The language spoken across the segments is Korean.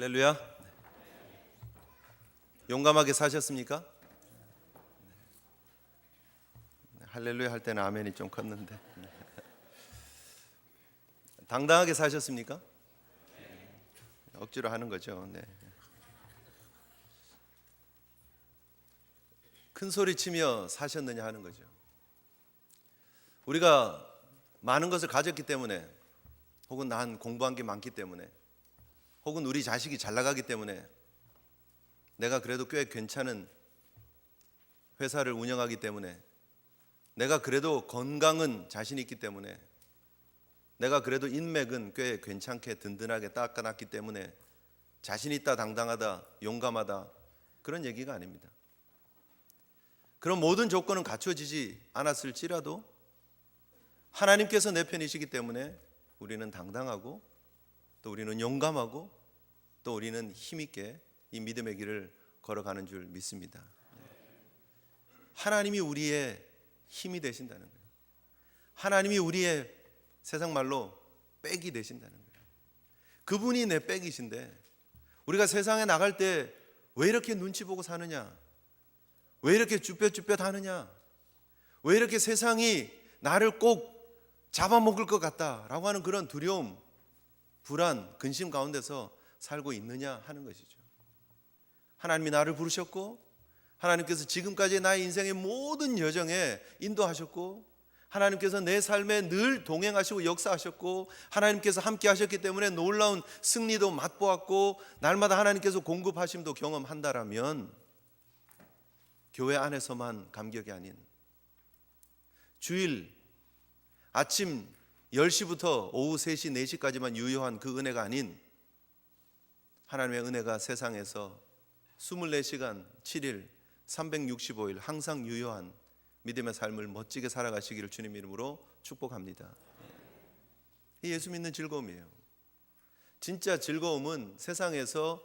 할렐루야. 용감하게 사셨습니까? 할렐루야 할 때는 아멘이 좀 컸는데. 당당하게 사셨습니까? 억지로 하는 거죠. 네. 큰 소리 치며 사셨느냐 하는 거죠. 우리가 많은 것을 가졌기 때문에, 혹은 난 공부한 게 많기 때문에, 혹은 우리 자식이 잘 나가기 때문에, 내가 그래도 꽤 괜찮은 회사를 운영하기 때문에, 내가 그래도 건강은 자신 있기 때문에, 내가 그래도 인맥은 꽤 괜찮게 든든하게 닦아놨기 때문에 자신 있다, 당당하다, 용감하다, 그런 얘기가 아닙니다. 그런 모든 조건은 갖춰지지 않았을지라도 하나님께서 내 편이시기 때문에 우리는 당당하고, 또 우리는 용감하고, 또 우리는 힘있게 이 믿음의 길을 걸어가는 줄 믿습니다. 하나님이 우리의 힘이 되신다는 거예요. 하나님이 우리의, 세상 말로 백이 되신다는 거예요. 그분이 내 백이신데, 우리가 세상에 나갈 때 왜 이렇게 눈치 보고 사느냐, 왜 이렇게 쭈뼛쭈뼛 하느냐, 왜 이렇게 세상이 나를 꼭 잡아먹을 것 같다라고 하는 그런 두려움, 불안, 근심 가운데서 살고 있느냐 하는 것이죠. 하나님이 나를 부르셨고, 하나님께서 지금까지 나의 인생의 모든 여정에 인도하셨고, 하나님께서 내 삶에 늘 동행하시고 역사하셨고, 하나님께서 함께 하셨기 때문에 놀라운 승리도 맛보았고, 날마다 하나님께서 공급하심도 경험한다라면, 교회 안에서만 감격이 아닌, 주일 아침 10시부터 오후 3시, 4시까지만 유효한 그 은혜가 아닌, 하나님의 은혜가 세상에서 24시간 7일 365일 항상 유효한 믿음의 삶을 멋지게 살아가시기를 주님 이름으로 축복합니다. 이 예수 믿는 즐거움이에요. 진짜 즐거움은 세상에서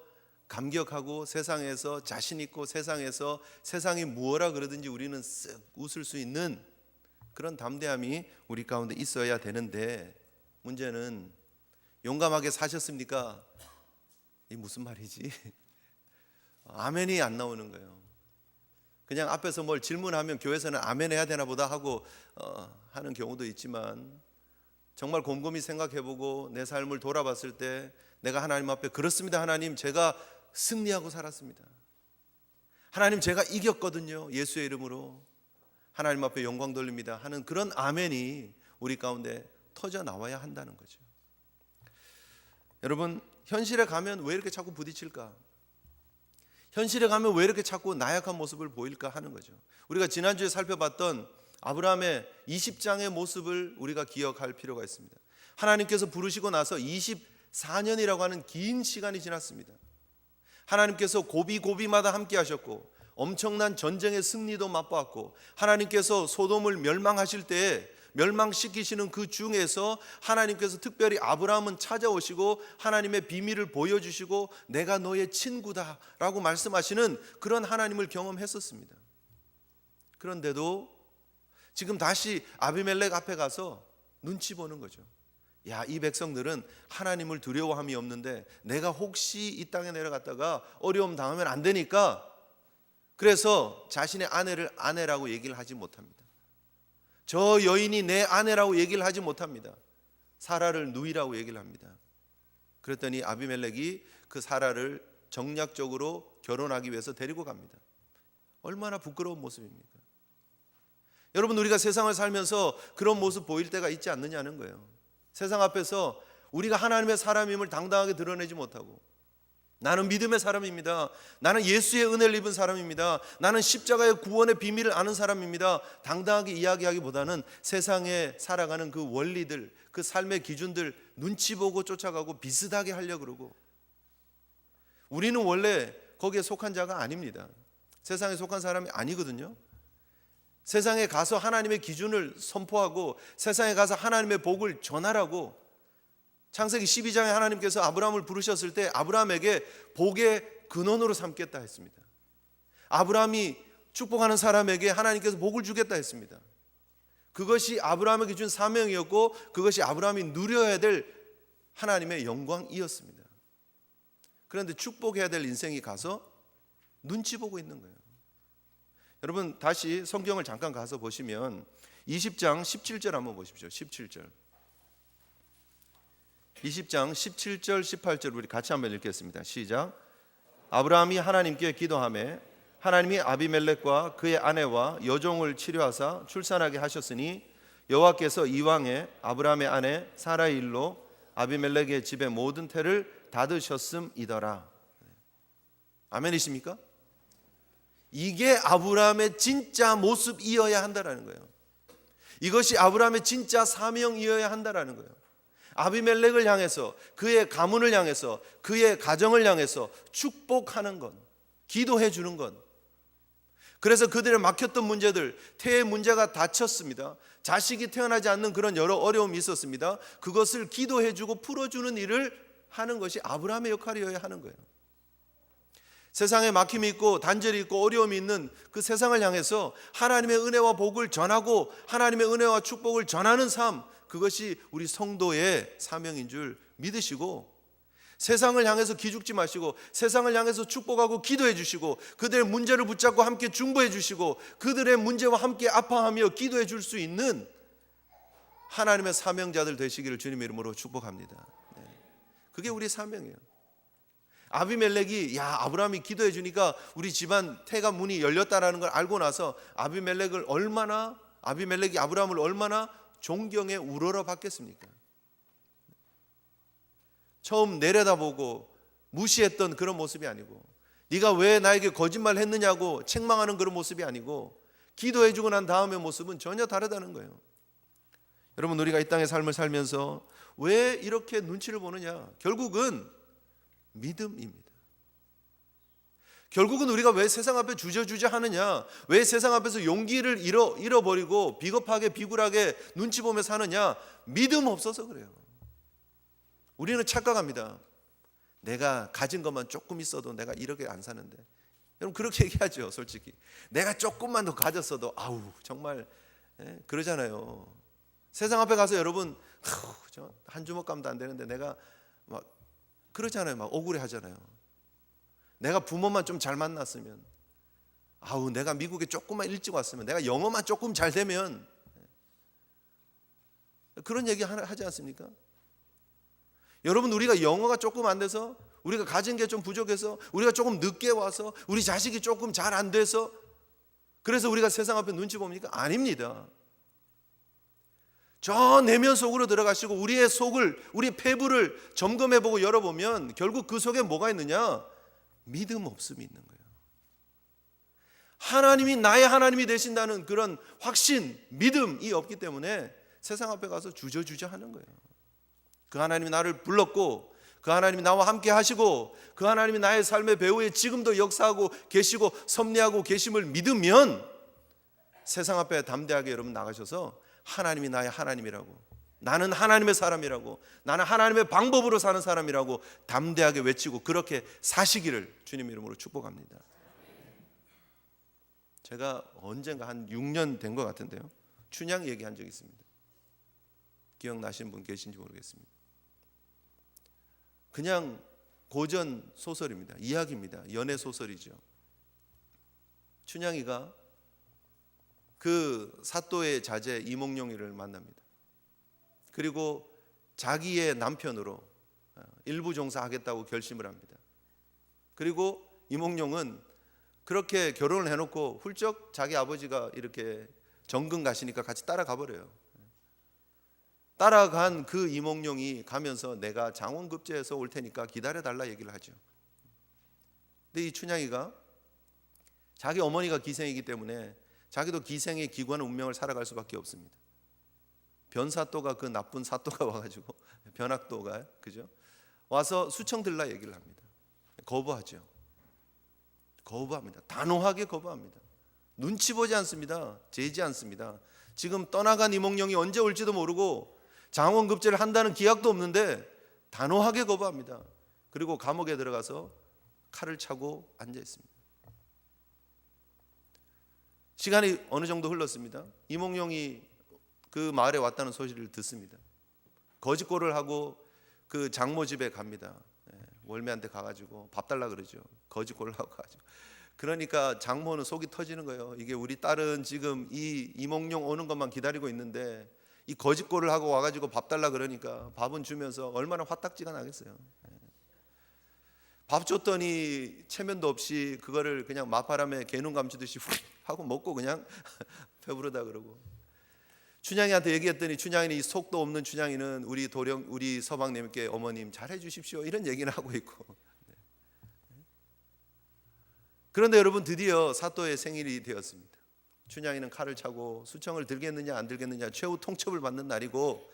감격하고, 세상에서 자신 있고, 세상에서 세상이 무엇라 그러든지 우리는 쓱 웃을 수 있는 그런 담대함이 우리 가운데 있어야 되는데, 문제는 용감하게 사셨습니까? 이 무슨 말이지? 아멘이 안 나오는 거예요. 그냥 앞에서 뭘 질문하면 교회에서는 아멘 해야 되나 보다 하고 하는 경우도 있지만, 정말 곰곰이 생각해보고 내 삶을 돌아봤을 때 내가 하나님 앞에, 그렇습니다 하나님, 제가 승리하고 살았습니다, 하나님 제가 이겼거든요, 예수의 이름으로 하나님 앞에 영광 돌립니다 하는 그런 아멘이 우리 가운데 터져 나와야 한다는 거죠. 여러분, 현실에 가면 왜 이렇게 자꾸 부딪힐까? 현실에 가면 왜 이렇게 자꾸 나약한 모습을 보일까 하는 거죠. 우리가 지난주에 살펴봤던 아브라함의 20장의 모습을 우리가 기억할 필요가 있습니다. 하나님께서 부르시고 나서 24년이라고 하는 긴 시간이 지났습니다. 하나님께서 고비고비마다 함께 하셨고, 엄청난 전쟁의 승리도 맛보았고, 하나님께서 소돔을 멸망하실 때에 멸망시키시는 그 중에서 하나님께서 특별히 아브라함은 찾아오시고 하나님의 비밀을 보여주시고, 내가 너의 친구다 라고 말씀하시는 그런 하나님을 경험했었습니다. 그런데도 지금 다시 아비멜렉 앞에 가서 눈치 보는 거죠. 야, 이 백성들은 하나님을 두려워함이 없는데 내가 혹시 이 땅에 내려갔다가 어려움 당하면 안 되니까, 그래서 자신의 아내를 아내라고 얘기를 하지 못합니다. 저 여인이 내 아내라고 얘기를 하지 못합니다. 사라를 누이라고 얘기를 합니다. 그랬더니 아비멜렉이 그 사라를 정략적으로 결혼하기 위해서 데리고 갑니다. 얼마나 부끄러운 모습입니까? 여러분, 우리가 세상을 살면서 그런 모습 보일 때가 있지 않느냐는 거예요. 세상 앞에서 우리가 하나님의 사람임을 당당하게 드러내지 못하고, 나는 믿음의 사람입니다, 나는 예수의 은혜를 입은 사람입니다, 나는 십자가의 구원의 비밀을 아는 사람입니다, 당당하게 이야기하기보다는 세상에 살아가는 그 원리들, 그 삶의 기준들 눈치 보고 쫓아가고 비슷하게 하려고 그러고, 우리는 원래 거기에 속한 자가 아닙니다. 세상에 속한 사람이 아니거든요. 세상에 가서 하나님의 기준을 선포하고, 세상에 가서 하나님의 복을 전하라고, 창세기 12장에 하나님께서 아브라함을 부르셨을 때 아브라함에게 복의 근원으로 삼겠다 했습니다. 아브라함이 축복하는 사람에게 하나님께서 복을 주겠다 했습니다. 그것이 아브라함에게 준 사명이었고, 그것이 아브라함이 누려야 될 하나님의 영광이었습니다. 그런데 축복해야 될 인생이 가서 눈치 보고 있는 거예요. 여러분 다시 성경을 잠깐 가서 보시면 20장 17절 한번 보십시오. 17절. 20장 17절 18절 우리 같이 한번 읽겠습니다. 시작. 아브라함이 하나님께 기도하매 하나님이 아비멜렉과 그의 아내와 여종을 치료하사 출산하게 하셨으니 여호와께서 이왕에 아브라함의 아내 사라의 일로 아비멜렉의 집의 모든 태를 닫으셨음이더라. 아멘이십니까? 이게 아브라함의 진짜 모습이어야 한다라는 거예요. 이것이 아브라함의 진짜 사명이어야 한다라는 거예요. 아비멜렉을 향해서, 그의 가문을 향해서, 그의 가정을 향해서 축복하는 것, 기도해 주는 것. 그래서 그들의 막혔던 문제들, 태의 문제가 닫혔습니다. 자식이 태어나지 않는 그런 여러 어려움이 있었습니다. 그것을 기도해 주고 풀어주는 일을 하는 것이 아브라함의 역할이어야 하는 거예요. 세상에 막힘이 있고 단절이 있고 어려움이 있는 그 세상을 향해서 하나님의 은혜와 복을 전하고 하나님의 은혜와 축복을 전하는 삶, 그것이 우리 성도의 사명인 줄 믿으시고 세상을 향해서 기죽지 마시고 세상을 향해서 축복하고 기도해 주시고 그들의 문제를 붙잡고 함께 중보해 주시고 그들의 문제와 함께 아파하며 기도해 줄 수 있는 하나님의 사명자들 되시기를 주님의 이름으로 축복합니다. 그게 우리 사명이에요. 아비멜렉이 아브라함이 기도해 주니까 우리 집안 태가 문이 열렸다라는 걸 알고 나서 아비멜렉이 아브라함을 얼마나 존경에 우러러 봤겠습니까? 처음 내려다보고 무시했던 그런 모습이 아니고 네가 왜 나에게 거짓말 했느냐고 책망하는 그런 모습이 아니고 기도해 주고 난 다음의 모습은 전혀 다르다는 거예요. 여러분 우리가 이 땅의 삶을 살면서 왜 이렇게 눈치를 보느냐? 결국은 믿음입니다. 결국은 우리가 왜 세상 앞에 주저주저 하느냐? 왜 세상 앞에서 용기를 잃어버리고 비겁하게 비굴하게 눈치 보며 사느냐? 믿음 없어서 그래요. 우리는 착각합니다. 내가 가진 것만 조금 있어도 내가 이렇게 안 사는데. 여러분 그렇게 얘기하죠. 솔직히 내가 조금만 더 가졌어도 정말 그러잖아요. 세상 앞에 가서 여러분 저 한 주먹감도 안 되는데 내가 막 그러잖아요. 막 억울해 하잖아요. 내가 부모만 좀 잘 만났으면, 내가 미국에 조금만 일찍 왔으면, 내가 영어만 조금 잘 되면, 그런 얘기 하지 않습니까? 여러분 우리가 영어가 조금 안 돼서, 우리가 가진 게 좀 부족해서, 우리가 조금 늦게 와서, 우리 자식이 조금 잘 안 돼서 그래서 우리가 세상 앞에 눈치 봅니까? 아닙니다. 저 내면 속으로 들어가시고 우리의 속을, 우리의 폐부를 점검해보고 열어보면 결국 그 속에 뭐가 있느냐? 믿음 없음이 있는 거예요. 하나님이 나의 하나님이 되신다는 그런 확신, 믿음이 없기 때문에 세상 앞에 가서 주저주저 하는 거예요. 그 하나님이 나를 불렀고 그 하나님이 나와 함께 하시고 그 하나님이 나의 삶의 배후에 지금도 역사하고 계시고 섭리하고 계심을 믿으면 세상 앞에 담대하게 여러분 나가셔서 하나님이 나의 하나님이라고, 나는 하나님의 사람이라고, 나는 하나님의 방법으로 사는 사람이라고 담대하게 외치고 그렇게 사시기를 주님 이름으로 축복합니다. 제가 언젠가 한 6년 된 것 같은데요, 춘향 얘기한 적이 있습니다. 기억나시는 분 계신지 모르겠습니다. 그냥 고전 소설입니다. 이야기입니다. 연애 소설이죠. 춘향이가 그 사또의 자제 이몽룡이를 만납니다. 그리고 자기의 남편으로 일부 종사하겠다고 결심을 합니다. 그리고 이몽룡은 그렇게 결혼을 해놓고 훌쩍 자기 아버지가 이렇게 정근 가시니까 같이 따라가 버려요. 따라간 그 이몽룡이 가면서 내가 장원급제해서 올 테니까 기다려달라 얘기를 하죠. 근데 이 춘향이가 자기 어머니가 기생이기 때문에 자기도 기생의 기구하는 운명을 살아갈 수밖에 없습니다. 변사또가, 그 나쁜 사또가 와가지고, 변학도가, 그죠? 와서 수청 들라 얘기를 합니다. 거부하죠. 거부합니다. 단호하게 거부합니다. 눈치 보지 않습니다. 재지 않습니다. 지금 떠나간 이몽룡이 언제 올지도 모르고 장원급제를 한다는 기약도 없는데 단호하게 거부합니다. 그리고 감옥에 들어가서 칼을 차고 앉아 있습니다. 시간이 어느 정도 흘렀습니다. 이몽룡이 그 마을에 왔다는 소식을 듣습니다. 거짓골을 하고 그 장모 집에 갑니다. 월매한테 가가지고 밥 달라 그러죠. 거짓골을 하고 가지고. 그러니까 장모는 속이 터지는 거예요. 이게 우리 딸은 지금 이 이몽룡 오는 것만 기다리고 있는데 이 거짓골을 하고 와가지고 밥 달라 그러니까 밥은 주면서 얼마나 화딱지가 나겠어요. 밥 줬더니 체면도 없이 그거를 그냥 맞바람에 개눈 감추듯이 훅 하고 먹고 그냥 배부르다 그러고. 춘향이한테 얘기했더니 춘향이는 이 속도 없는 춘향이는 우리 서방님께 어머님 잘해 주십시오 이런 얘기를 하고 있고. 그런데 여러분 드디어 사또의 생일이 되었습니다. 춘향이는 칼을 차고 수청을 들겠느냐 안 들겠느냐 최후 통첩을 받는 날이고,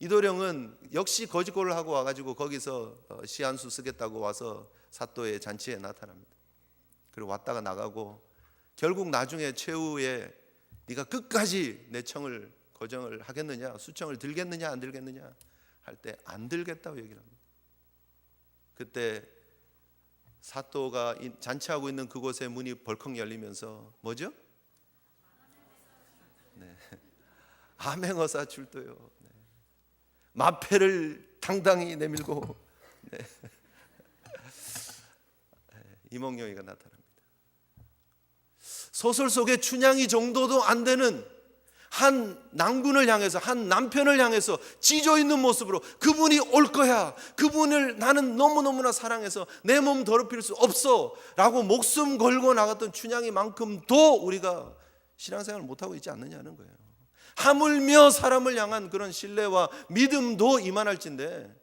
이도령은 역시 거짓골을 하고 와가지고 거기서 시 한 수 쓰겠다고 와서 사또의 잔치에 나타납니다. 그리고 왔다가 나가고 결국 나중에 최후에 네가 끝까지 내 청을 거정을 하겠느냐 수청을 들겠느냐 안 들겠느냐 할 때 안 들겠다고 얘기를 합니다. 그때 사또가 잔치하고 있는 그곳의 문이 벌컥 열리면서 뭐죠? 네. 암행어사 출도요. 네. 마패를 당당히 내밀고 네. 이몽룡이가 나타납니다. 소설 속에 춘향이 정도도 안 되는 한 낭군을 향해서, 한 남편을 향해서 지져 있는 모습으로 그분이 올 거야, 그분을 나는 너무너무나 사랑해서 내 몸 더럽힐 수 없어 라고 목숨 걸고 나갔던 춘향이만큼도 우리가 신앙생활을 못하고 있지 않느냐는 거예요. 하물며 사람을 향한 그런 신뢰와 믿음도 이만할진데,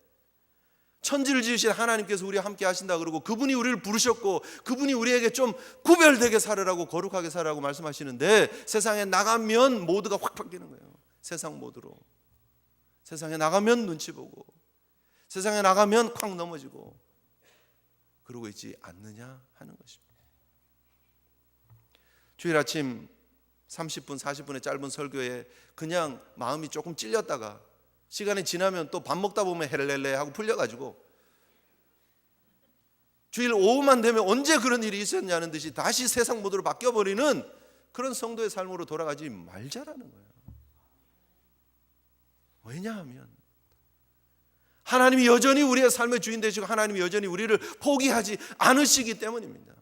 천지를 지으신 하나님께서 우리와 함께 하신다 그러고 그분이 우리를 부르셨고 그분이 우리에게 좀 구별되게 살으라고, 거룩하게 살으라고 말씀하시는데, 세상에 나가면 모두가 확 바뀌는 거예요. 세상 모드로. 세상에 나가면 눈치 보고 세상에 나가면 콱 넘어지고 그러고 있지 않느냐 하는 것입니다. 주일 아침 30분 40분의 짧은 설교에 그냥 마음이 조금 찔렸다가 시간이 지나면 또 밥 먹다 보면 헬렐레 하고 풀려가지고 주일 오후만 되면 언제 그런 일이 있었냐는 듯이 다시 세상 모드로 바뀌어버리는 그런 성도의 삶으로 돌아가지 말자라는 거예요. 왜냐하면 하나님이 여전히 우리의 삶의 주인 되시고 하나님이 여전히 우리를 포기하지 않으시기 때문입니다.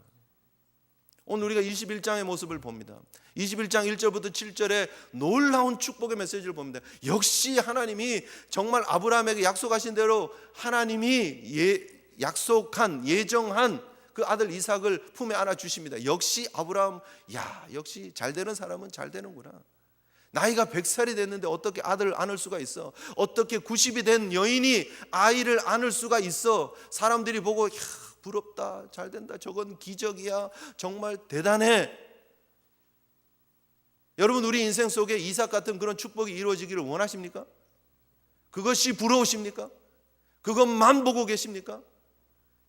오늘 우리가 21장의 모습을 봅니다. 21장 1절부터 7절에 놀라운 축복의 메시지를 봅니다. 역시 하나님이 정말 아브라함에게 약속하신 대로 하나님이 약속한 예정한 그 아들 이삭을 품에 안아 주십니다. 역시 아브라함, 역시 잘 되는 사람은 잘 되는구나. 나이가 100살이 됐는데 어떻게 아들을 안을 수가 있어? 어떻게 90이 된 여인이 아이를 안을 수가 있어? 사람들이 보고 부럽다, 잘 된다, 저건 기적이야, 정말 대단해. 여러분, 우리 인생 속에 이삭 같은 그런 축복이 이루어지기를 원하십니까? 그것이 부러우십니까? 그것만 보고 계십니까?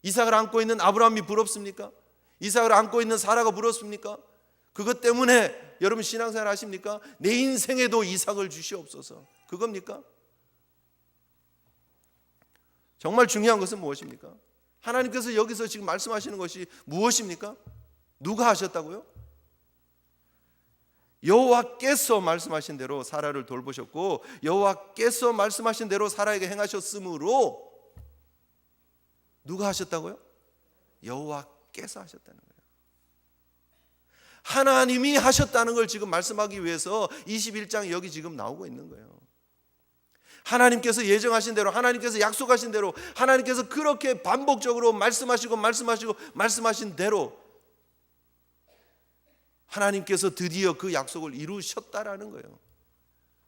이삭을 안고 있는 아브라함이 부럽습니까? 이삭을 안고 있는 사라가 부럽습니까? 그것 때문에 여러분 신앙생활 하십니까? 내 인생에도 이삭을 주시옵소서, 그겁니까? 정말 중요한 것은 무엇입니까? 하나님께서 여기서 지금 말씀하시는 것이 무엇입니까? 누가 하셨다고요? 여호와께서 말씀하신 대로 사라를 돌보셨고 여호와께서 말씀하신 대로 사라에게 행하셨으므로 누가 하셨다고요? 여호와께서 하셨다는 거예요. 하나님이 하셨다는 걸 지금 말씀하기 위해서 21장이 여기 지금 나오고 있는 거예요. 하나님께서 예정하신 대로, 하나님께서 약속하신 대로, 하나님께서 그렇게 반복적으로 말씀하신 대로 하나님께서 드디어 그 약속을 이루셨다라는 거예요.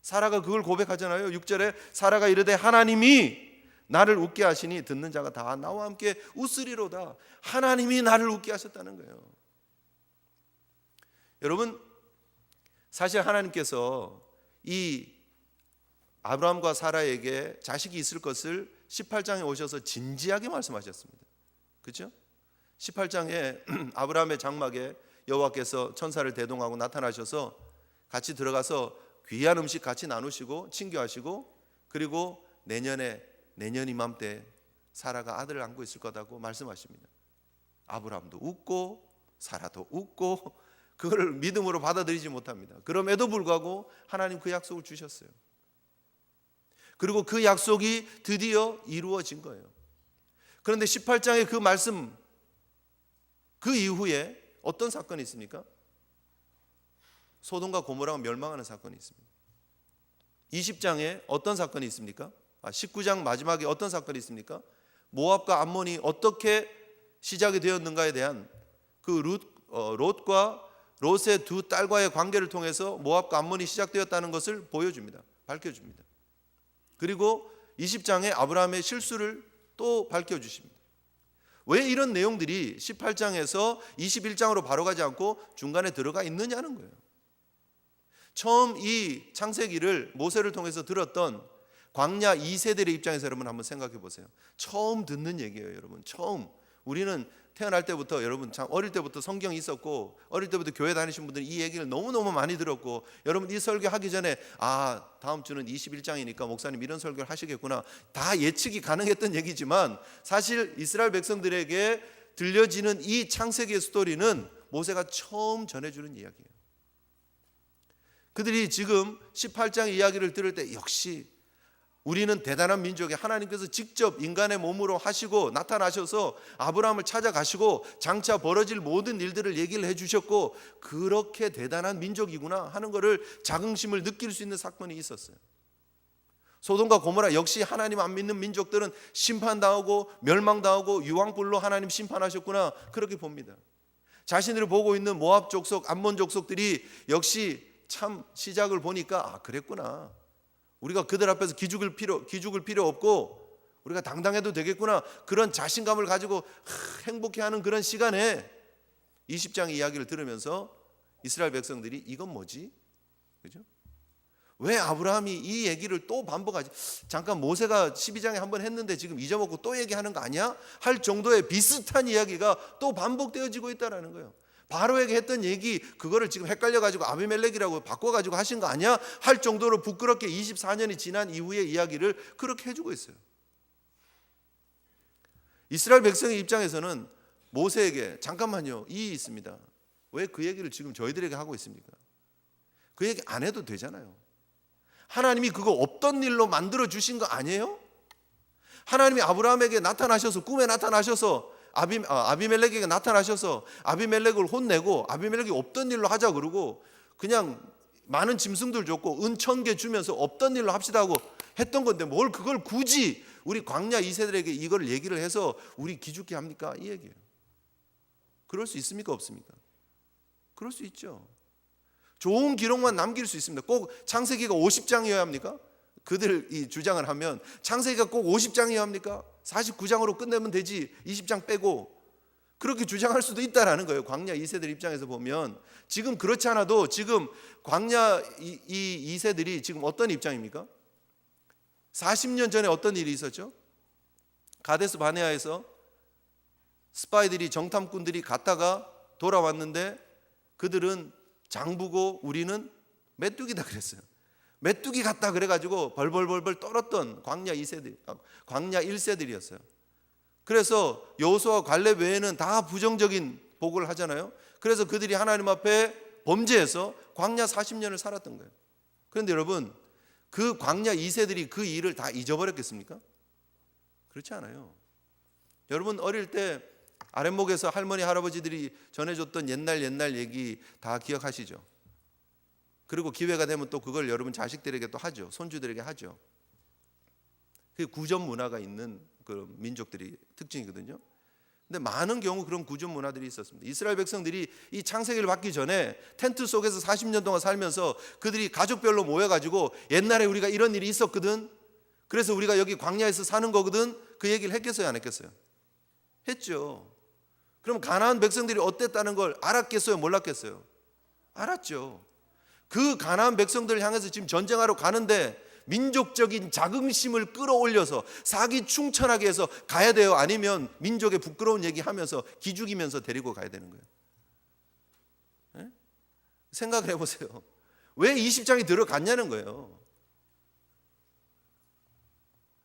사라가 그걸 고백하잖아요. 6절에 사라가 이르되 하나님이 나를 웃게 하시니 듣는 자가 다 나와 함께 웃으리로다. 하나님이 나를 웃게 하셨다는 거예요. 여러분, 사실 하나님께서 이 아브라함과 사라에게 자식이 있을 것을 18장에 오셔서 진지하게 말씀하셨습니다. 그렇죠? 18장에 아브라함의 장막에 여호와께서 천사를 대동하고 나타나셔서 같이 들어가서 귀한 음식 같이 나누시고 친교하시고, 그리고 내년 이맘때 사라가 아들을 안고 있을 거다고 말씀하십니다. 아브라함도 웃고 사라도 웃고 그걸 믿음으로 받아들이지 못합니다. 그럼에도 불구하고 하나님 그 약속을 주셨어요. 그리고 그 약속이 드디어 이루어진 거예요. 그런데 18장의 그 말씀, 그 이후에 어떤 사건이 있습니까? 소돔과 고모라가 멸망하는 사건이 있습니다. 20장에 어떤 사건이 있습니까? 19장 마지막에 어떤 사건이 있습니까? 모압과 암몬이 어떻게 시작이 되었는가에 대한 그 롯과 롯의 두 딸과의 관계를 통해서 모압과 암몬이 시작되었다는 것을 보여줍니다. 밝혀줍니다. 그리고 20장에 아브라함의 실수를 또 밝혀주십니다. 왜 이런 내용들이 18장에서 21장으로 바로 가지 않고 중간에 들어가 있느냐는 거예요. 처음 이 창세기를 모세를 통해서 들었던 광야 2세들의 입장에서 여러분 한번 생각해 보세요. 처음 듣는 얘기예요, 여러분. 처음. 우리는 태어날 때부터, 여러분 참 어릴 때부터 성경이 있었고 어릴 때부터 교회 다니신 분들은 이 얘기를 너무너무 많이 들었고, 여러분 이 설교하기 전에 다음 주는 21장이니까 목사님 이런 설교를 하시겠구나, 다 예측이 가능했던 얘기지만, 사실 이스라엘 백성들에게 들려지는 이 창세기의 스토리는 모세가 처음 전해주는 이야기예요. 그들이 지금 18장 이야기를 들을 때 역시 우리는 대단한 민족이, 하나님께서 직접 인간의 몸으로 하시고 나타나셔서 아브라함을 찾아가시고 장차 벌어질 모든 일들을 얘기를 해주셨고, 그렇게 대단한 민족이구나 하는 것을 자긍심을 느낄 수 있는 사건이 있었어요. 소돔과 고모라 역시 하나님 안 믿는 민족들은 심판당하고 멸망당하고 유황불로 하나님 심판하셨구나, 그렇게 봅니다. 자신들이 보고 있는 모압 족속, 암몬 족속들이 역시 참 시작을 보니까 그랬구나, 우리가 그들 앞에서 기죽을 필요 없고 우리가 당당해도 되겠구나, 그런 자신감을 가지고 행복해하는 그런 시간에 20장 이야기를 들으면서 이스라엘 백성들이 이건 뭐지? 그죠? 왜 아브라함이 이 얘기를 또 반복하지? 잠깐 모세가 12장에 한번 했는데 지금 잊어먹고 또 얘기하는 거 아니야? 할 정도의 비슷한 이야기가 또 반복되어지고 있다는 거예요. 바로에게 했던 얘기, 그거를 지금 헷갈려가지고 아비멜렉이라고 바꿔가지고 하신 거 아니야? 할 정도로 부끄럽게 24년이 지난 이후의 이야기를 그렇게 해주고 있어요. 이스라엘 백성의 입장에서는 모세에게 잠깐만요, 이 있습니다. 왜 그 얘기를 지금 저희들에게 하고 있습니까? 그 얘기 안 해도 되잖아요. 하나님이 그거 없던 일로 만들어 주신 거 아니에요? 하나님이 아브라함에게 나타나셔서, 꿈에 나타나셔서 아비멜렉에게 나타나셔서 아비멜렉을 혼내고 아비멜렉이 없던 일로 하자 그러고 그냥 많은 짐승들 줬고 은 1000개 주면서 없던 일로 합시다 하고 했던 건데, 뭘 그걸 굳이 우리 광야 2세들에게 이걸 얘기를 해서 우리 기죽게 합니까? 이 얘기예요. 그럴 수 있습니까? 없습니까? 그럴 수 있죠. 좋은 기록만 남길 수 있습니다. 꼭 창세기가 50장이어야 합니까? 그들 이 주장을 하면 창세기가 꼭 50장이어야 합니까? 49장으로 끝내면 되지 20장 빼고, 그렇게 주장할 수도 있다라는 거예요. 광야 2세들 입장에서 보면 지금 그렇지 않아도 지금 광야 이 2세들이 지금 어떤 입장입니까? 40년 전에 어떤 일이 있었죠? 가데스 바네아에서 스파이들이, 정탐꾼들이 갔다가 돌아왔는데 그들은 장부고 우리는 메뚜기다 그랬어요. 메뚜기 같다 그래가지고 벌벌벌벌 떨었던 광야 1세들이었어요. 그래서 여호수아와 갈렙 외에는 다 부정적인 보고를 하잖아요. 그래서 그들이 하나님 앞에 범죄해서 광야 40년을 살았던 거예요. 그런데 여러분, 그 광야 2세들이 그 일을 다 잊어버렸겠습니까? 그렇지 않아요. 여러분 어릴 때 아랫목에서 할머니 할아버지들이 전해줬던 옛날 얘기 다 기억하시죠? 그리고 기회가 되면 또 그걸 여러분 자식들에게 또 하죠. 손주들에게 하죠. 그게 구전 문화가 있는 그 민족들이 특징이거든요. 근데 많은 경우 그런 구전 문화들이 있었습니다. 이스라엘 백성들이 이 창세기를 받기 전에 텐트 속에서 40년 동안 살면서 그들이 가족별로 모여가지고 옛날에 우리가 이런 일이 있었거든, 그래서 우리가 여기 광야에서 사는 거거든, 그 얘기를 했겠어요, 안 했겠어요? 했죠. 그럼 가나안 백성들이 어땠다는 걸 알았겠어요, 몰랐겠어요? 알았죠. 그 가나안 백성들을 향해서 지금 전쟁하러 가는데 민족적인 자긍심을 끌어올려서 사기충천하게 해서 가야 돼요. 아니면 민족의 부끄러운 얘기하면서 기죽이면서 데리고 가야 되는 거예요. 네? 생각을 해보세요. 왜 20장이 들어갔냐는 거예요.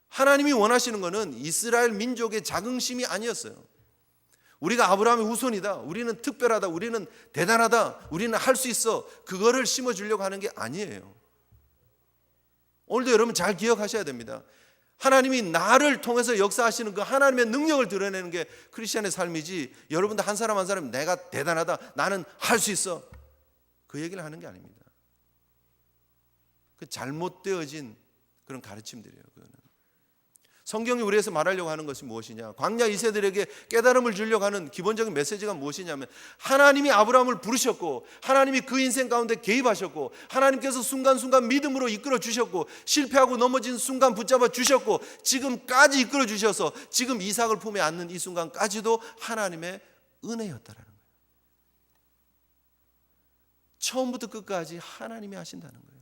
하나님이 원하시는 것은 이스라엘 민족의 자긍심이 아니었어요. 우리가 아브라함의 후손이다, 우리는 특별하다, 우리는 대단하다, 우리는 할 수 있어, 그거를 심어주려고 하는 게 아니에요. 오늘도 여러분 잘 기억하셔야 됩니다. 하나님이 나를 통해서 역사하시는 그 하나님의 능력을 드러내는 게 크리스천의 삶이지, 여러분들 한 사람 한 사람 내가 대단하다, 나는 할 수 있어, 그 얘기를 하는 게 아닙니다. 그 잘못되어진 그런 가르침들이에요. 그거는. 성경이 우리에서 말하려고 하는 것이 무엇이냐, 광야 2세들에게 깨달음을 주려고 하는 기본적인 메시지가 무엇이냐면, 하나님이 아브라함을 부르셨고 하나님이 그 인생 가운데 개입하셨고 하나님께서 순간순간 믿음으로 이끌어 주셨고 실패하고 넘어진 순간 붙잡아 주셨고 지금까지 이끌어 주셔서 지금 이삭을 품에 안는 이 순간까지도 하나님의 은혜였다라는 거예요. 처음부터 끝까지 하나님이 하신다는 거예요.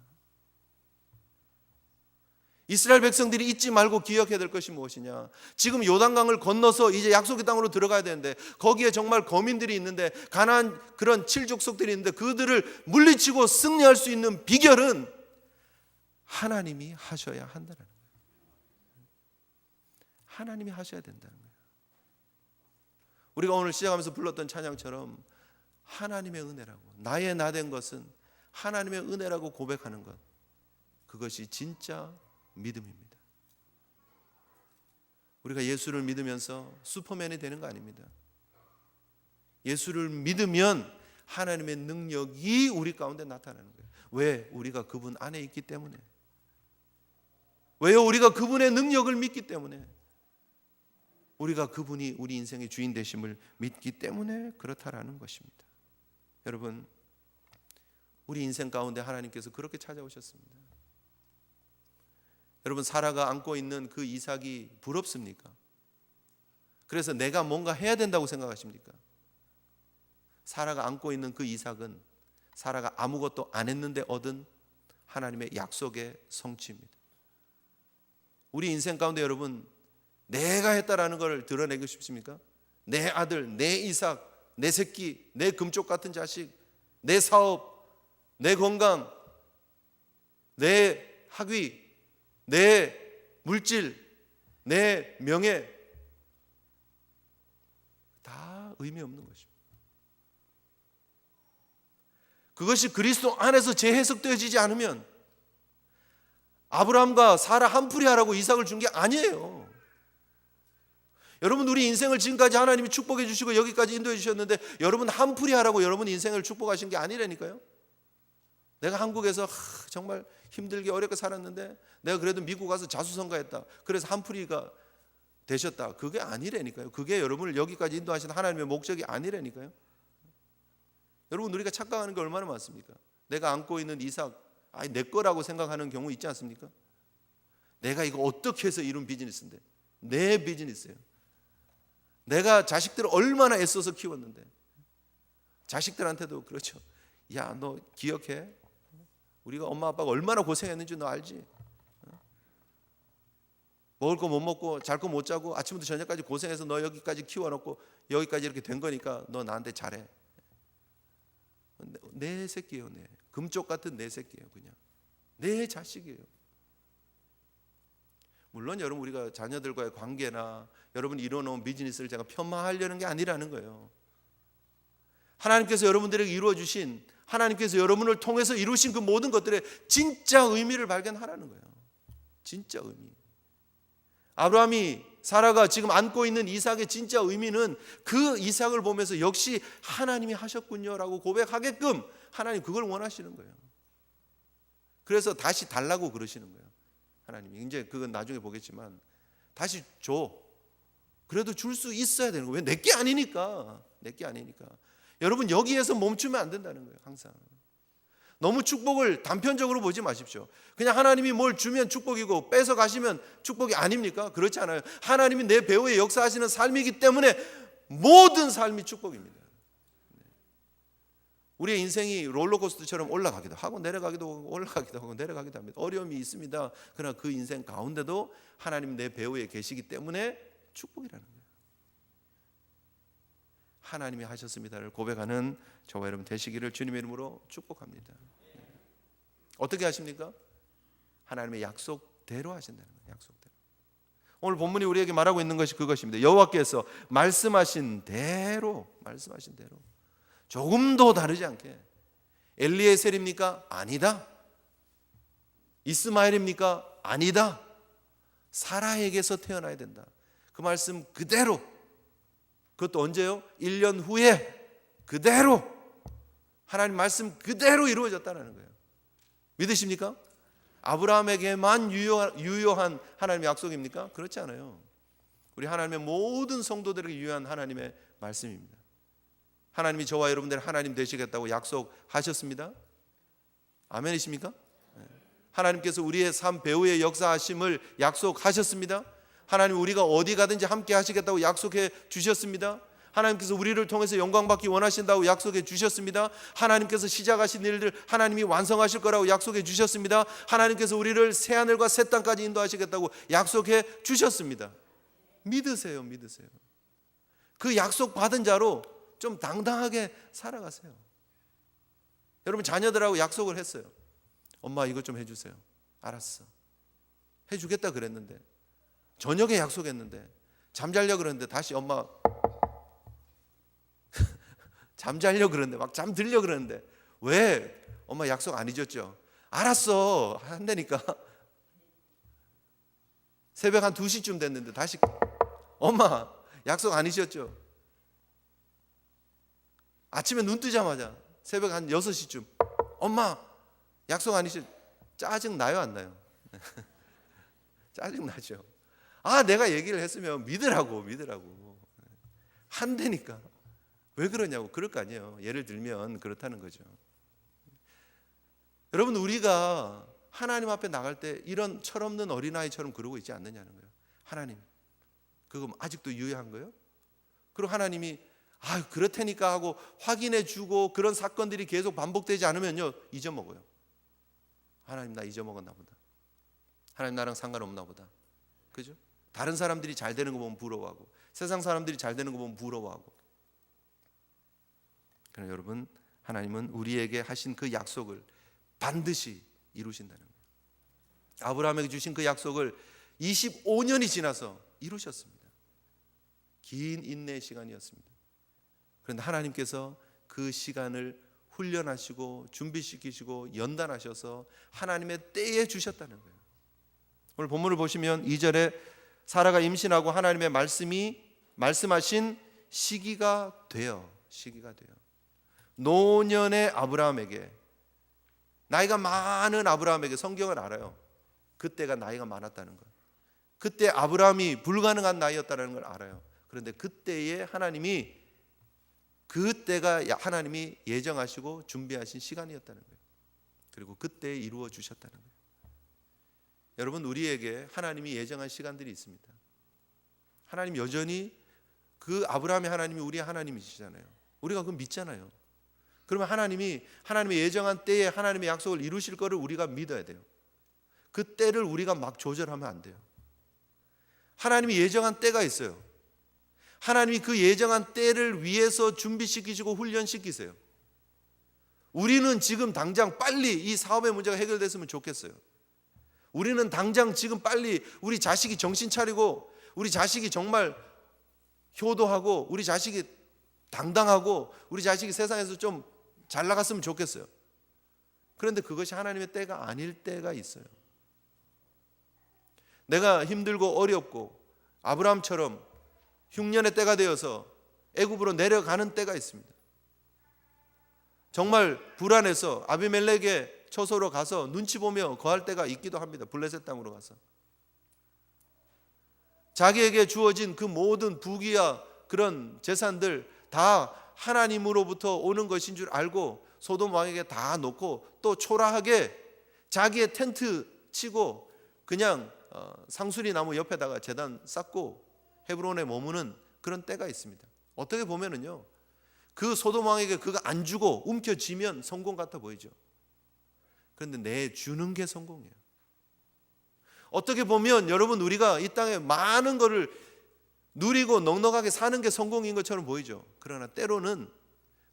이스라엘 백성들이 잊지 말고 기억해야 될 것이 무엇이냐, 지금 요단강을 건너서 이제 약속의 땅으로 들어가야 되는데 거기에 정말 거민들이 있는데 가나안 그런 칠족속들이 있는데 그들을 물리치고 승리할 수 있는 비결은 하나님이 하셔야 한다는 거예요. 하나님이 하셔야 된다는 거예요. 우리가 오늘 시작하면서 불렀던 찬양처럼 하나님의 은혜라고, 나의 나 된 것은 하나님의 은혜라고 고백하는 것, 그것이 진짜 믿음입니다. 우리가 예수를 믿으면서 슈퍼맨이 되는 거 아닙니다. 예수를 믿으면 하나님의 능력이 우리 가운데 나타나는 거예요. 왜? 우리가 그분 안에 있기 때문에. 왜요? 우리가 그분의 능력을 믿기 때문에. 우리가 그분이 우리 인생의 주인 되심을 믿기 때문에 그렇다라는 것입니다. 여러분, 우리 인생 가운데 하나님께서 그렇게 찾아오셨습니다. 여러분, 사라가 안고 있는 그 이삭이 부럽습니까? 그래서 내가 뭔가 해야 된다고 생각하십니까? 사라가 안고 있는 그 이삭은 사라가 아무것도 안 했는데 얻은 하나님의 약속의 성취입니다. 우리 인생 가운데 여러분, 내가 했다라는 걸 드러내고 싶습니까? 내 아들, 내 이삭, 내 새끼, 내 금쪽 같은 자식, 내 사업, 내 건강, 내 학위, 내 물질, 내 명예, 다 의미 없는 것입니다. 그것이 그리스도 안에서 재해석되어지지 않으면 아브라함과 사라 한풀이 하라고 이삭을 준 게 아니에요. 여러분, 우리 인생을 지금까지 하나님이 축복해 주시고 여기까지 인도해 주셨는데 여러분 한풀이 하라고 여러분 인생을 축복하신 게 아니라니까요. 내가 한국에서 정말 힘들게 어렵게 살았는데 내가 그래도 미국 가서 자수성가했다, 그래서 한풀이가 되셨다, 그게 아니라니까요. 그게 여러분을 여기까지 인도하신 하나님의 목적이 아니라니까요. 여러분, 우리가 착각하는 게 얼마나 많습니까? 내가 안고 있는 이삭, 내 거라고 생각하는 경우 있지 않습니까? 내가 이거 어떻게 해서 이룬 비즈니스인데, 내 비즈니스예요. 내가 자식들을 얼마나 애써서 키웠는데. 자식들한테도 그렇죠. 야, 너 기억해? 우리가 엄마 아빠가 얼마나 고생했는지 너 알지? 먹을 거 못 먹고 잘 거 못 자고 아침부터 저녁까지 고생해서 너 여기까지 키워놓고 여기까지 이렇게 된 거니까 너 나한테 잘해. 내 새끼예요. 내 금쪽 같은 내 새끼예요. 그냥 내 자식이에요. 물론 여러분, 우리가 자녀들과의 관계나 여러분이 이뤄놓은 비즈니스를 제가 폄하하려는 게 아니라는 거예요. 하나님께서 여러분들에게 이루어주신, 하나님께서 여러분을 통해서 이루신 그 모든 것들의 진짜 의미를 발견하라는 거예요. 진짜 의미. 아브라함이, 사라가 지금 안고 있는 이삭의 진짜 의미는 그 이삭을 보면서 역시 하나님이 하셨군요라고 고백하게끔 하나님 그걸 원하시는 거예요. 그래서 다시 달라고 그러시는 거예요. 하나님이 이제 그건 나중에 보겠지만 다시 줘. 그래도 줄 수 있어야 되는 거예요. 왜? 내게 아니니까. 내게 아니니까. 여러분, 여기에서 멈추면 안 된다는 거예요. 항상 너무 축복을 단편적으로 보지 마십시오. 그냥 하나님이 뭘 주면 축복이고 뺏어 가시면 축복이 아닙니까? 그렇지 않아요. 하나님이 내 배후에 역사하시는 삶이기 때문에 모든 삶이 축복입니다. 우리의 인생이 롤러코스터처럼 올라가기도 하고 내려가기도 하고 올라가기도 하고 내려가기도 합니다. 어려움이 있습니다. 그러나 그 인생 가운데도 하나님 내 배후에 계시기 때문에 축복이라는 거예요. 하나님이 하셨습니다를 고백하는 저와 여러분 되시기를 주님의 이름으로 축복합니다. 어떻게 하십니까? 하나님의 약속대로 하신다는 거예요. 약속대로. 오늘 본문이 우리에게 말하고 있는 것이 그것입니다. 여호와께서 말씀하신 대로, 말씀하신 대로 조금도 다르지 않게. 엘리에셀입니까? 아니다. 이스마엘입니까? 아니다. 사라에게서 태어나야 된다. 그 말씀 그대로, 그것도 언제요? 1년 후에 그대로 하나님 말씀 그대로 이루어졌다는 거예요. 믿으십니까? 아브라함에게만 유효한 하나님의 약속입니까? 그렇지 않아요. 우리 하나님의 모든 성도들에게 유효한 하나님의 말씀입니다. 하나님이 저와 여러분들의 하나님 되시겠다고 약속하셨습니다. 아멘이십니까? 하나님께서 우리의 삶 배후의 역사하심을 약속하셨습니다. 하나님 우리가 어디 가든지 함께 하시겠다고 약속해 주셨습니다. 하나님께서 우리를 통해서 영광 받기 원하신다고 약속해 주셨습니다. 하나님께서 시작하신 일들 하나님이 완성하실 거라고 약속해 주셨습니다. 하나님께서 우리를 새 하늘과 새 땅까지 인도하시겠다고 약속해 주셨습니다. 믿으세요, 믿으세요. 그 약속 받은 자로 좀 당당하게 살아가세요. 여러분 자녀들하고 약속을 했어요. 엄마 이것 좀 해주세요. 알았어. 해주겠다 그랬는데, 저녁에 약속했는데 잠자려고 그랬는데 다시 엄마 잠자려고 그러는데 막 잠들려고 그러는데, 왜? 엄마 약속 안 잊었죠? 알았어 한다니까. 새벽 한 2시쯤 됐는데 다시 엄마 약속 안 잊었죠? 아침에 눈 뜨자마자 새벽 한 6시쯤 엄마 약속 안 잊었죠? 짜증 나요 안 나요? 짜증 나죠. 아 내가 얘기를 했으면 믿으라고 한다니까. 왜 그러냐고. 그럴 거 아니에요. 예를 들면 그렇다는 거죠. 여러분 우리가 하나님 앞에 나갈 때 이런 철없는 어린아이처럼 그러고 있지 않느냐는 거예요. 하나님 그거 아직도 유효한 거예요? 그리고 하나님이 그렇다니까 하고 확인해 주고 그런 사건들이 계속 반복되지 않으면요 잊어먹어요. 하나님 나 잊어먹었나 보다. 하나님 나랑 상관없나 보다. 그죠? 다른 사람들이 잘 되는 거 보면 부러워하고, 세상 사람들이 잘 되는 거 보면 부러워하고. 그러나 여러분 하나님은 우리에게 하신 그 약속을 반드시 이루신다는 거예요. 아브라함에게 주신 그 약속을 25년이 지나서 이루셨습니다. 긴 인내의 시간이었습니다. 그런데 하나님께서 그 시간을 훈련하시고 준비시키시고 연단하셔서 하나님의 때에 주셨다는 거예요. 오늘 본문을 보시면 2절에 사라가 임신하고 하나님의 말씀하신 시기가 돼요. 노년의 아브라함에게, 나이가 많은 아브라함에게, 성경을 알아요. 그때가 나이가 많았다는 것, 그때 아브라함이 불가능한 나이였다는 걸 알아요. 그런데 그때에 그때가 하나님이 예정하시고 준비하신 시간이었다는 거예요. 그리고 그때 이루어 주셨다는 거예요. 여러분 우리에게 하나님이 예정한 시간들이 있습니다. 하나님 여전히 그 아브라함의 하나님이 우리의 하나님이시잖아요. 우리가 그걸 믿잖아요. 그러면 하나님의 예정한 때에 하나님의 약속을 이루실 거를 우리가 믿어야 돼요. 그 때를 우리가 막 조절하면 안 돼요. 하나님이 예정한 때가 있어요. 하나님이 그 예정한 때를 위해서 준비시키시고 훈련시키세요. 우리는 지금 당장 빨리 이 사업의 문제가 해결됐으면 좋겠어요. 우리는 당장 지금 빨리 우리 자식이 정신 차리고, 우리 자식이 정말 효도하고, 우리 자식이 당당하고, 우리 자식이 세상에서 좀 잘 나갔으면 좋겠어요. 그런데 그것이 하나님의 때가 아닐 때가 있어요. 내가 힘들고 어렵고 아브라함처럼 흉년의 때가 되어서 애굽으로 내려가는 때가 있습니다. 정말 불안해서 아비멜렉의 처소로 가서 눈치 보며 거할 때가 있기도 합니다. 블레셋 땅으로 가서 자기에게 주어진 그 모든 부귀와 그런 재산들 다 하나님으로부터 오는 것인 줄 알고 소돔 왕에게 다 놓고, 또 초라하게 자기의 텐트 치고 그냥 상수리 나무 옆에다가 제단 쌓고 헤브론에 머무는 그런 때가 있습니다. 어떻게 보면은요, 그 소돔 왕에게 그거 안 주고 움켜쥐면 성공 같아 보이죠. 그런데 내주는 게 성공이에요. 어떻게 보면 여러분 우리가 이 땅에 많은 거를 누리고 넉넉하게 사는 게 성공인 것처럼 보이죠. 그러나 때로는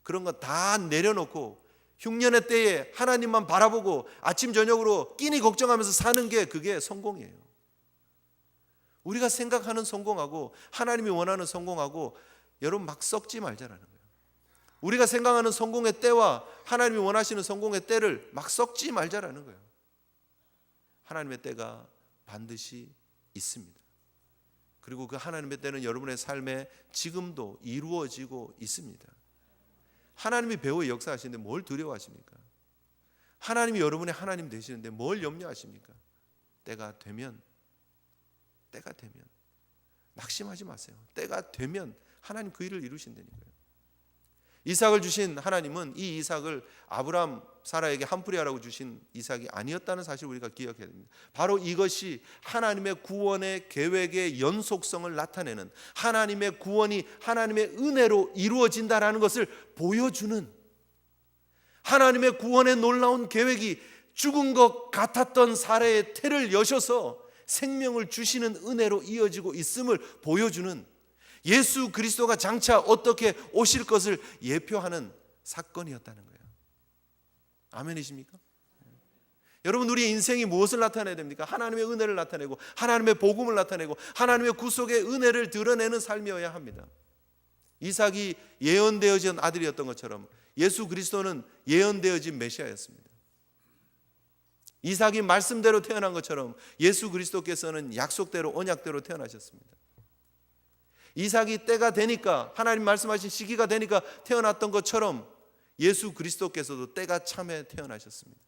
그런 거 다 내려놓고 흉년의 때에 하나님만 바라보고 아침 저녁으로 끼니 걱정하면서 사는 게 그게 성공이에요. 우리가 생각하는 성공하고 하나님이 원하는 성공하고 여러분 막 섞지 말자라는 거예요. 우리가 생각하는 성공의 때와 하나님이 원하시는 성공의 때를 막 섞지 말자라는 거예요. 하나님의 때가 반드시 있습니다. 그리고 그 하나님의 때는 여러분의 삶에 지금도 이루어지고 있습니다. 하나님이 배후에 역사하시는데 뭘 두려워하십니까? 하나님이 여러분의 하나님 되시는데 뭘 염려하십니까? 때가 되면 낙심하지 마세요. 때가 되면 하나님 그 일을 이루신다니까요. 이삭을 주신 하나님은 이 이삭을 아브라함 사라에게 한풀이하라고 주신 이삭이 아니었다는 사실을 우리가 기억해야 됩니다. 바로 이것이 하나님의 구원의 계획의 연속성을 나타내는, 하나님의 구원이 하나님의 은혜로 이루어진다라는 것을 보여주는, 하나님의 구원의 놀라운 계획이 죽은 것 같았던 사라의 태를 여셔서 생명을 주시는 은혜로 이어지고 있음을 보여주는, 예수 그리스도가 장차 어떻게 오실 것을 예표하는 사건이었다는 거예요. 아멘이십니까? 여러분, 우리의 인생이 무엇을 나타내야 됩니까? 하나님의 은혜를 나타내고 하나님의 복음을 나타내고 하나님의 구속의 은혜를 드러내는 삶이어야 합니다. 이삭이 예언되어진 아들이었던 것처럼 예수 그리스도는 예언되어진 메시아였습니다. 이삭이 말씀대로 태어난 것처럼 예수 그리스도께서는 약속대로 언약대로 태어나셨습니다. 이삭이 때가 되니까, 하나님 말씀하신 시기가 되니까 태어났던 것처럼 예수 그리스도께서도 때가 참에 태어나셨습니다.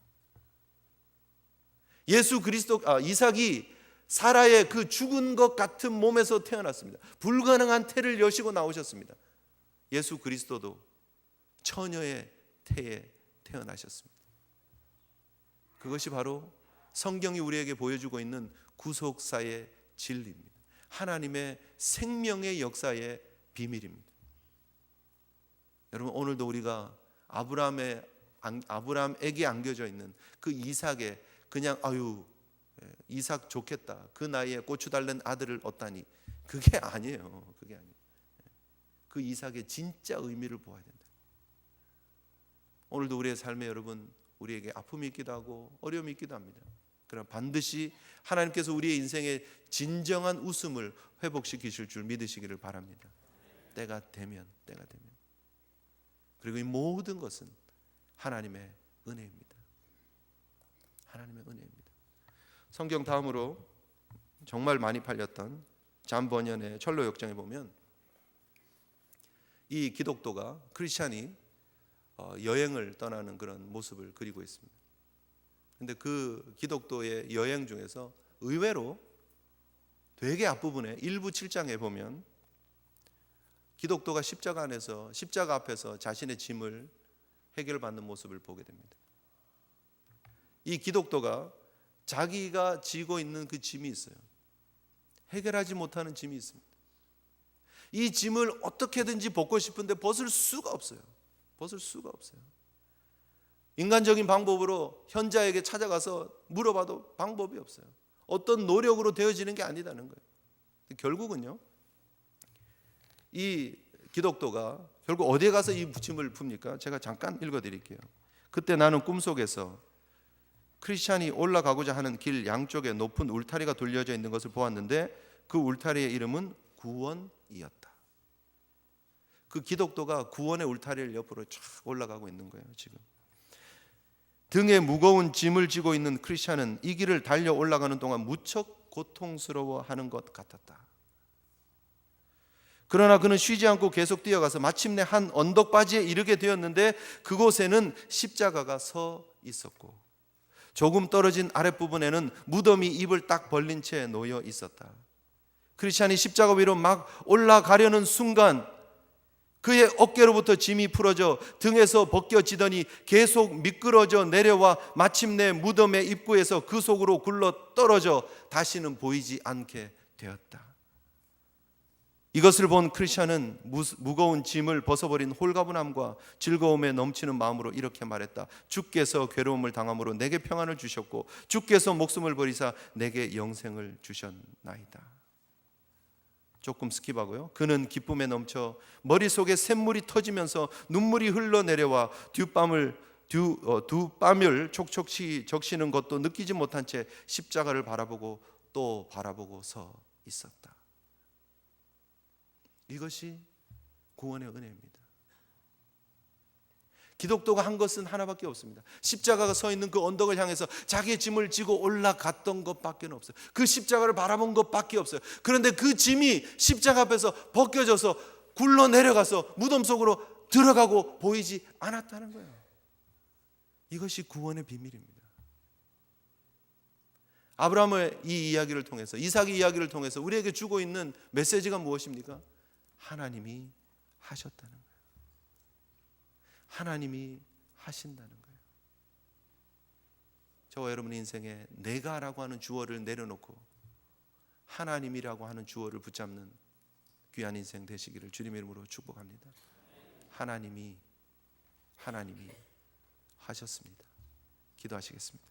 이삭이 사라의 그 죽은 것 같은 몸에서 태어났습니다. 불가능한 태를 여시고 나오셨습니다. 예수 그리스도도 처녀의 태에 태어나셨습니다. 그것이 바로 성경이 우리에게 보여주고 있는 구속사의 진리입니다. 하나님의 생명의 역사의 비밀입니다. 여러분, 오늘도 우리가 아브라함에게 안겨져 있는 그 이삭의 그냥 이삭 좋겠다, 그 나이에 고추 달린 아들을 얻다니, 그게 아니에요. 그게 아니에요. 그 이삭의 진짜 의미를 보아야 된다. 오늘도 우리의 삶에 여러분, 우리에게 아픔이 있기도 하고 어려움이 있기도 합니다. 그러나 반드시 하나님께서 우리의 인생의 진정한 웃음을 회복시키실 줄 믿으시기를 바랍니다. 때가 되면. 그리고 이 모든 것은 하나님의 은혜입니다. 하나님의 은혜입니다. 성경 다음으로 정말 많이 팔렸던 잠 버년의 철로 역정에 보면 이 기독도가, 크리스찬이 여행을 떠나는 그런 모습을 그리고 있습니다. 근데 그 기독도의 여행 중에서 의외로 되게 앞부분에 1부 7장에 보면 기독도가 십자가 앞에서 자신의 짐을 해결받는 모습을 보게 됩니다. 이 기독도가 자기가 지고 있는 그 짐이 있어요. 해결하지 못하는 짐이 있습니다. 이 짐을 어떻게든지 벗고 싶은데 벗을 수가 없어요. 인간적인 방법으로 현자에게 찾아가서 물어봐도 방법이 없어요. 어떤 노력으로 되어지는 게 아니다는 거예요. 결국은요, 이 기독도가 결국 어디에 가서 이 짐을 풉니까? 제가 잠깐 읽어드릴게요. 그때 나는 꿈속에서 크리스찬이 올라가고자 하는 길 양쪽에 높은 울타리가 돌려져 있는 것을 보았는데 그 울타리의 이름은 구원이었다. 그 기독도가 구원의 울타리를 옆으로 쫙 올라가고 있는 거예요. 지금 등에 무거운 짐을 지고 있는 크리스찬은 이 길을 달려 올라가는 동안 무척 고통스러워하는 것 같았다. 그러나 그는 쉬지 않고 계속 뛰어가서 마침내 한 언덕바지에 이르게 되었는데 그곳에는 십자가가 서 있었고 조금 떨어진 아랫부분에는 무덤이 입을 딱 벌린 채 놓여 있었다. 크리스찬이 십자가 위로 막 올라가려는 순간 그의 어깨로부터 짐이 풀어져 등에서 벗겨지더니 계속 미끄러져 내려와 마침내 무덤의 입구에서 그 속으로 굴러 떨어져 다시는 보이지 않게 되었다. 이것을 본 크리스찬은 무거운 짐을 벗어버린 홀가분함과 즐거움에 넘치는 마음으로 이렇게 말했다. 주께서 괴로움을 당함으로 내게 평안을 주셨고 주께서 목숨을 버리사 내게 영생을 주셨나이다. 조금 스킵하고요. 그는 기쁨에 넘쳐 머릿속에 샘물이 터지면서 눈물이 흘러내려와 두 뺨을 촉촉히 적시는 것도 느끼지 못한 채 십자가를 바라보고 또 바라보고 서 있었다. 이것이 구원의 은혜입니다. 기독도가 한 것은 하나밖에 없습니다. 십자가가 서 있는 그 언덕을 향해서 자기의 짐을 지고 올라갔던 것밖에 없어요. 그 십자가를 바라본 것밖에 없어요. 그런데 그 짐이 십자가 앞에서 벗겨져서 굴러 내려가서 무덤 속으로 들어가고 보이지 않았다는 거예요. 이것이 구원의 비밀입니다. 아브라함의 이 이야기를 통해서, 이삭의 이야기를 통해서 우리에게 주고 있는 메시지가 무엇입니까? 하나님이 하셨다는 거예요. 하나님이 하신다는 거예요. 저와 여러분의 인생에 내가라고 하는 주어를 내려놓고 하나님이라고 하는 주어를 붙잡는 귀한 인생 되시기를 주님의 이름으로 축복합니다. 하나님이 하셨습니다. 기도하시겠습니다.